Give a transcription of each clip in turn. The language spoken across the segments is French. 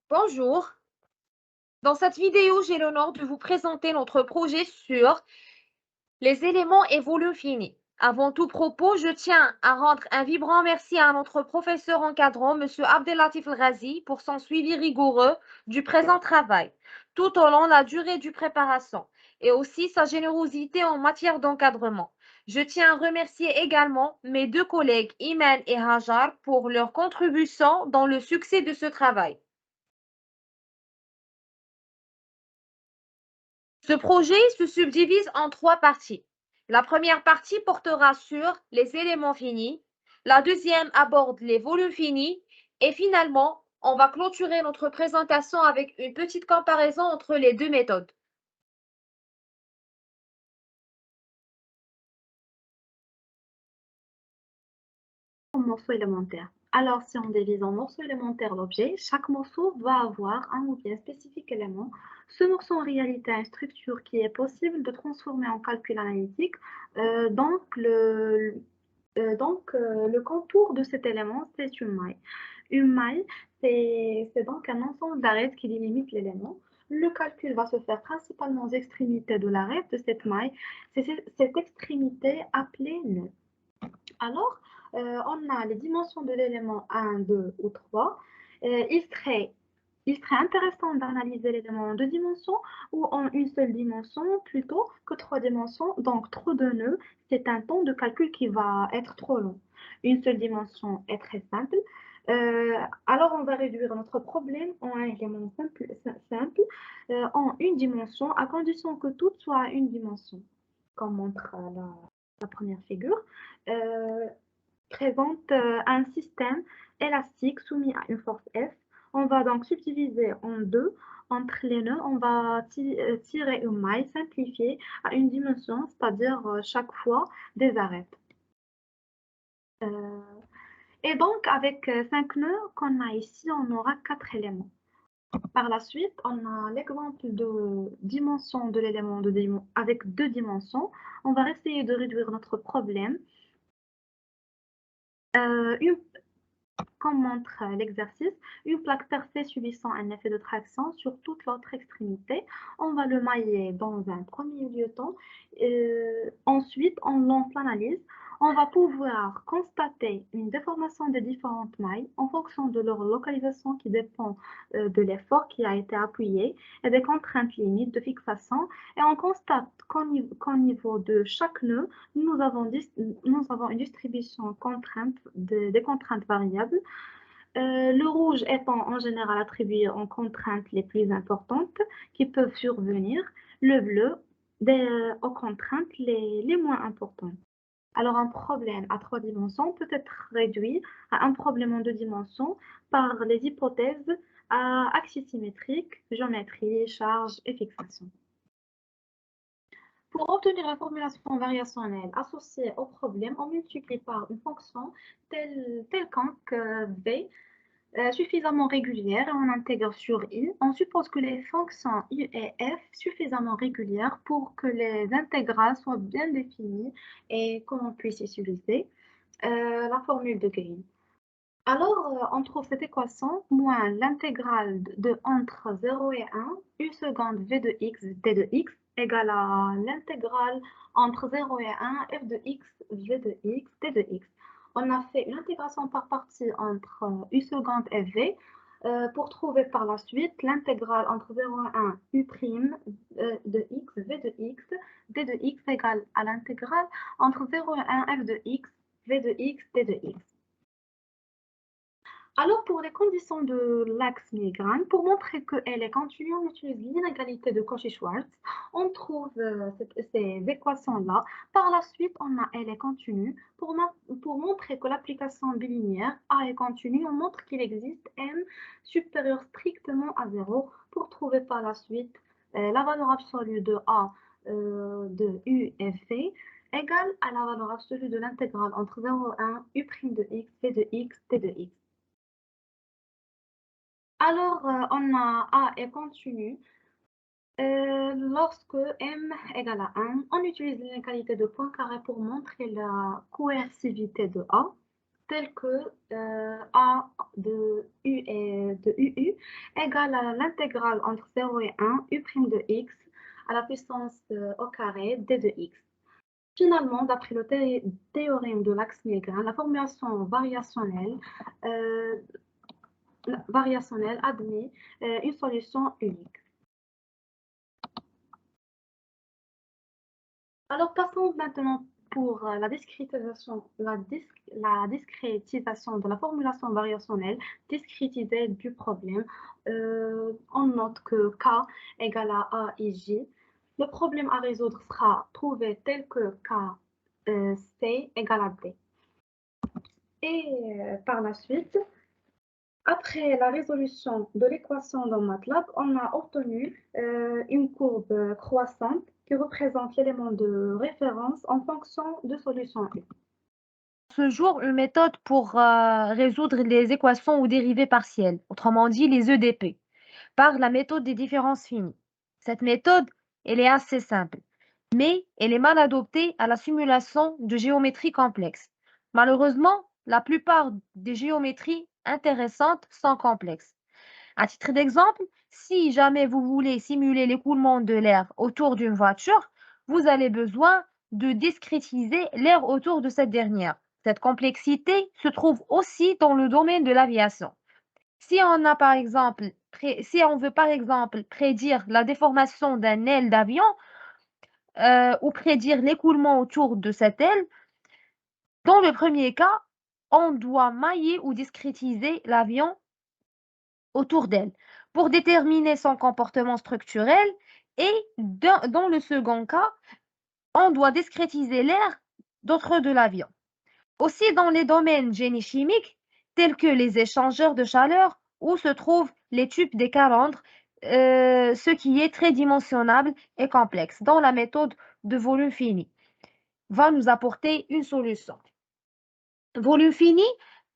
Bonjour, dans cette vidéo, j'ai l'honneur de vous présenter notre projet sur les éléments et volumes finis. Avant tout propos, je tiens à rendre un vibrant merci à notre professeur encadrant, M. Abdellatif El-Ghazi, pour son suivi rigoureux du présent travail, tout au long de la durée du préparation, et aussi sa générosité en matière d'encadrement. Je tiens à remercier également mes deux collègues Iman et Hajar pour leur contribution dans le succès de ce travail. Ce projet se subdivise en trois parties. La première partie portera sur les éléments finis, la deuxième aborde les volumes finis et finalement, on va clôturer notre présentation avec une petite comparaison entre les deux méthodes. En morceaux élémentaires. Alors, si on divise en morceaux élémentaires l'objet, chaque morceau doit avoir un ou bien spécifique élément. Ce morceau, en réalité, a une structure qui est possible de transformer en calcul analytique. Le contour de cet élément, c'est une maille. Une maille, c'est donc un ensemble d'arêtes qui délimite l'élément. Le calcul va se faire principalement aux extrémités de l'arête de cette maille. C'est cette extrémité appelée nœud. Alors, on a les dimensions de l'élément 1, 2 ou 3. Il serait intéressant d'analyser l'élément en deux dimensions ou en une seule dimension plutôt que trois dimensions. Donc, trop de nœuds, c'est un temps de calcul qui va être trop long. Une seule dimension est très simple. Alors, on va réduire notre problème en un élément simple en une dimension, à condition que tout soit à une dimension, comme montre la première figure. Euh, Présente un système élastique soumis à une force F. On va donc subdiviser en deux. Entre les nœuds, on va tirer une maille simplifiée à une dimension, c'est-à-dire chaque fois des arêtes. Euh, et donc, avec 5 nœuds qu'on a ici, on aura 4 éléments. Par la suite, on a l'exemple de dimension de l'élément avec deux dimensions. On va essayer de réduire notre problème. Une Comme montre l'exercice, une plaque percée subissant un effet de traction sur toute l'autre extrémité, on va le mailler dans un premier lieu temps. Ensuite, on lance l'analyse. On va pouvoir constater une déformation des différentes mailles en fonction de leur localisation qui dépend de l'effort qui a été appuyé et des contraintes limites de fixation. Et on constate qu'au niveau de chaque nœud, nous avons une distribution des contraintes variables. Le rouge étant en général attribué aux contraintes les plus importantes qui peuvent survenir, le bleu aux contraintes les moins importantes. Alors un problème à trois dimensions peut être réduit à un problème en deux dimensions par les hypothèses à axes symétriques, géométrie, charge et fixation. Pour obtenir la formulation variationnelle associée au problème, on multiplie par une fonction telle qu'en V suffisamment régulière et on intègre sur I. On suppose que les fonctions I et F suffisamment régulières pour que les intégrales soient bien définies et qu'on puisse utiliser la formule de Green. Alors, on trouve cette équation moins l'intégrale de entre 0 et 1, U seconde V de x, D de x, égale à l'intégrale entre 0 et 1, F de x, V de x, D de x. On a fait une intégration par partie entre U seconde et V pour trouver par la suite l'intégrale entre 0 et 1, U prime de x, V de x, D de x égale à l'intégrale entre 0 et 1, F de x, V de x, D de x. Alors, pour les conditions de l'axe migraine, pour montrer qu'elle est continue, on utilise l'inégalité de Cauchy-Schwarz. On trouve ces équations-là. Par la suite, on a elle est continue. Pour montrer que l'application bilinéaire A est continue, on montre qu'il existe M supérieur strictement à 0 pour trouver par la suite la valeur absolue de A de U et V égale à la valeur absolue de l'intégrale entre 0 et 1 U' de x, V de x, T de x. Alors, on a A est continu. Lorsque M égale à 1, on utilise l'inégalité de Poincaré pour montrer la coercivité de A. tels que A de UU égale à l'intégrale entre 0 et 1 U' de x à la puissance au carré d de x. Finalement, d'après le théorème de Lax-Milgren, la formulation variationnelle admet une solution unique. Alors passons maintenant pour la discrétisation de la formulation variationnelle discrétisée du problème. On note que K égale à A et J. Le problème à résoudre sera trouvé tel que K C égale à D. Et par la suite, après la résolution de l'équation dans MATLAB, on a obtenu une courbe croissante qui représente l'élément de référence en fonction de solution U. Ce jour, une méthode pour résoudre les équations ou dérivées partielles, autrement dit les EDP, par la méthode des différences finies. Cette méthode, elle est assez simple, mais elle est mal adoptée à la simulation de géométrie complexe. Malheureusement, la plupart des géométries intéressantes sont complexes. À titre d'exemple, si jamais vous voulez simuler l'écoulement de l'air autour d'une voiture, vous avez besoin de discrétiser l'air autour de cette dernière. Cette complexité se trouve aussi dans le domaine de l'aviation. Si on veut par exemple prédire la déformation d'un aile d'avion ou prédire l'écoulement autour de cette aile, dans le premier cas, on doit mailler ou discrétiser l'avion autour d'elle pour déterminer son comportement structurel et dans le second cas, on doit discrétiser l'air d'autre de l'avion. Aussi dans les domaines génie chimique, tels que les échangeurs de chaleur, où se trouvent les tubes des calandres, ce qui est très dimensionnable et complexe, dans la méthode de volume fini, va nous apporter une solution. Volume fini,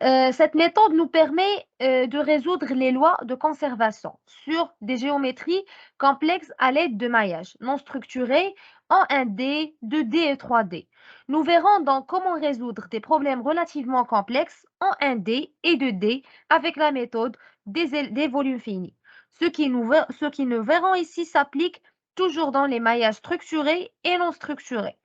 cette méthode nous permet de résoudre les lois de conservation sur des géométries complexes à l'aide de maillages non structurés en 1D, 2D et 3D. Nous verrons donc comment résoudre des problèmes relativement complexes en 1D et 2D avec la méthode des volumes finis. Ce qui nous verrons ici s'applique toujours dans les maillages structurés et non structurés.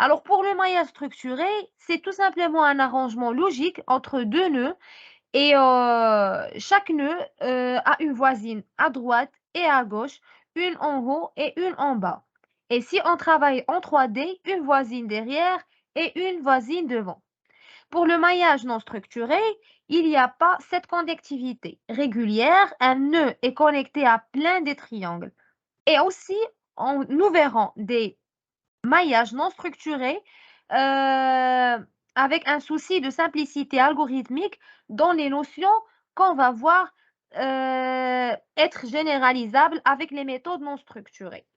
Alors, pour le maillage structuré, c'est tout simplement un arrangement logique entre deux nœuds et chaque nœud a une voisine à droite et à gauche, une en haut et une en bas. Et si on travaille en 3D, une voisine derrière et une voisine devant. Pour le maillage non structuré, il n'y a pas cette connectivité régulière. Un nœud est connecté à plein de triangles. Et aussi, nous verrons des maillage non structuré avec un souci de simplicité algorithmique dans les notions qu'on va voir être généralisables avec les méthodes non structurées.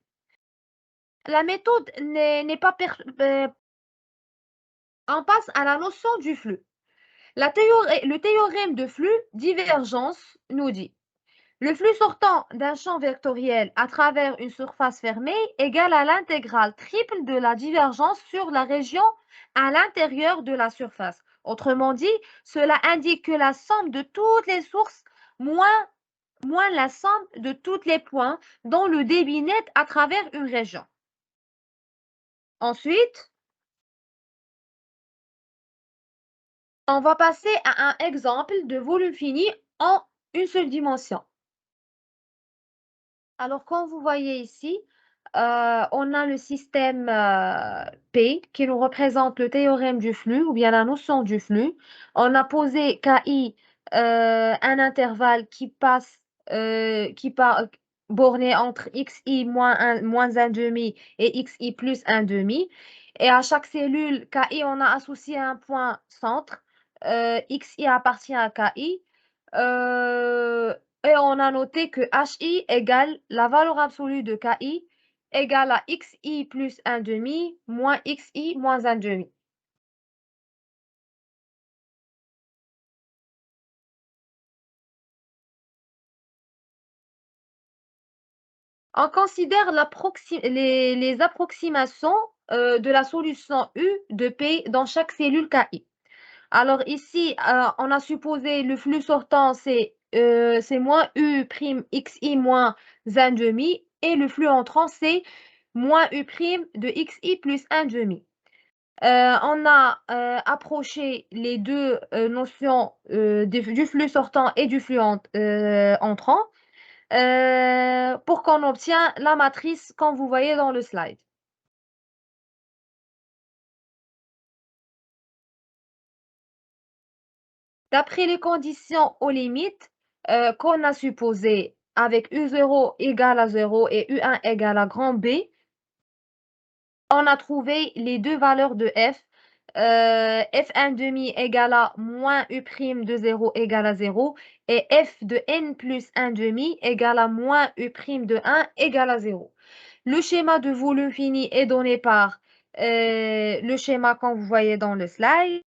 La méthode n'est pas... on passe à la notion du flux. Le théorème de flux divergence nous dit le flux sortant d'un champ vectoriel à travers une surface fermée égale à l'intégrale triple de la divergence sur la région à l'intérieur de la surface. Autrement dit, cela indique que la somme de toutes les sources moins la somme de tous les points dans le débit net à travers une région. Ensuite, on va passer à un exemple de volume fini en une seule dimension. Alors, comme vous voyez ici, on a le système P qui nous représente le théorème du flux ou bien la notion du flux. On a posé KI un intervalle borné entre xi moins 1 demi et xi plus 1 demi. Et à chaque cellule KI, on a associé un point centre. Xi appartient à KI. Et on a noté que HI égale la valeur absolue de KI égale à XI plus 1 demi moins XI moins 1 demi. On considère les approximations de la solution U de P dans chaque cellule KI. Alors ici, on a supposé le flux sortant, c'est moins U prime XI moins 1 demi, et le flux entrant, c'est moins U prime de XI plus 1 demi. On a approché les deux notions du flux sortant et du flux entrant pour qu'on obtienne la matrice comme vous voyez dans le slide. D'après les conditions aux limites qu'on a supposées avec U0 égale à 0 et U1 égale à grand B, on a trouvé les deux valeurs de f. F1 demi égale à moins U prime de 0 égale à 0 et f de n plus 1 demi égale à moins U prime de 1 égale à 0. Le schéma de volume fini est donné par le schéma qu'on vous voyez dans le slide.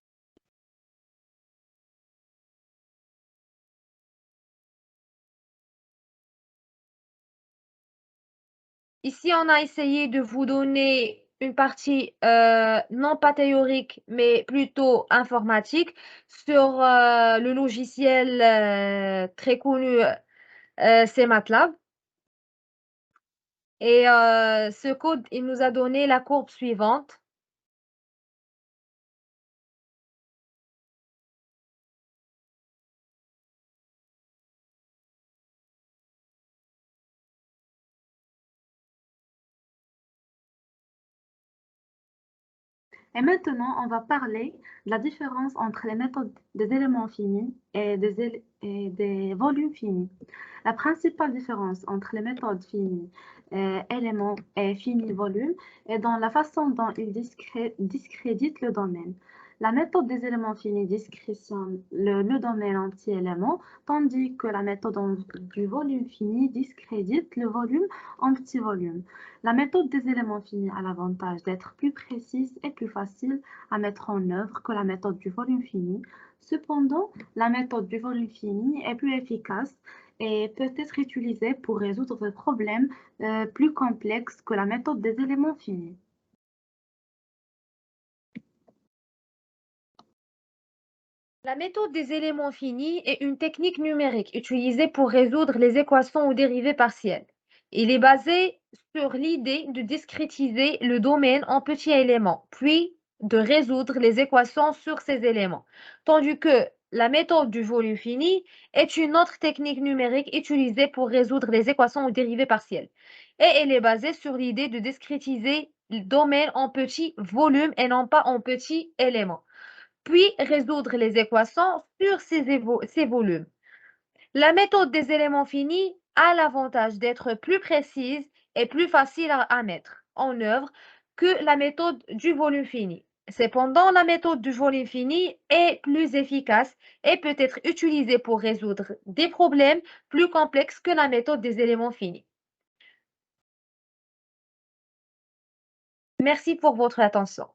Ici, on a essayé de vous donner une partie non pas théorique, mais plutôt informatique sur le logiciel très connu, c'est MATLAB. Et ce code, il nous a donné la courbe suivante. Et maintenant, on va parler de la différence entre les méthodes des éléments finis et des volumes finis. La principale différence entre les méthodes finies éléments et finis volumes est dans la façon dont ils discréditent le domaine. La méthode des éléments finis discrétionne le domaine anti-élément, tandis que la méthode du volume fini discrédite le volume en petits volumes. La méthode des éléments finis a l'avantage d'être plus précise et plus facile à mettre en œuvre que la méthode du volume fini. Cependant, la méthode du volume fini est plus efficace et peut être utilisée pour résoudre des problèmes plus complexes que la méthode des éléments finis. La méthode des éléments finis est une technique numérique utilisée pour résoudre les équations ou dérivées partielles. Il est basé sur l'idée de discrétiser le domaine en petits éléments, puis de résoudre les équations sur ces éléments. Tandis que la méthode du volume fini est une autre technique numérique utilisée pour résoudre les équations ou dérivées partielles. Et elle est basée sur l'idée de discrétiser le domaine en petits volumes et non pas en petits éléments, puis résoudre les équations sur ces volumes. La méthode des éléments finis a l'avantage d'être plus précise et plus facile à mettre en œuvre que la méthode du volume fini. Cependant, la méthode du volume fini est plus efficace et peut être utilisée pour résoudre des problèmes plus complexes que la méthode des éléments finis. Merci pour votre attention.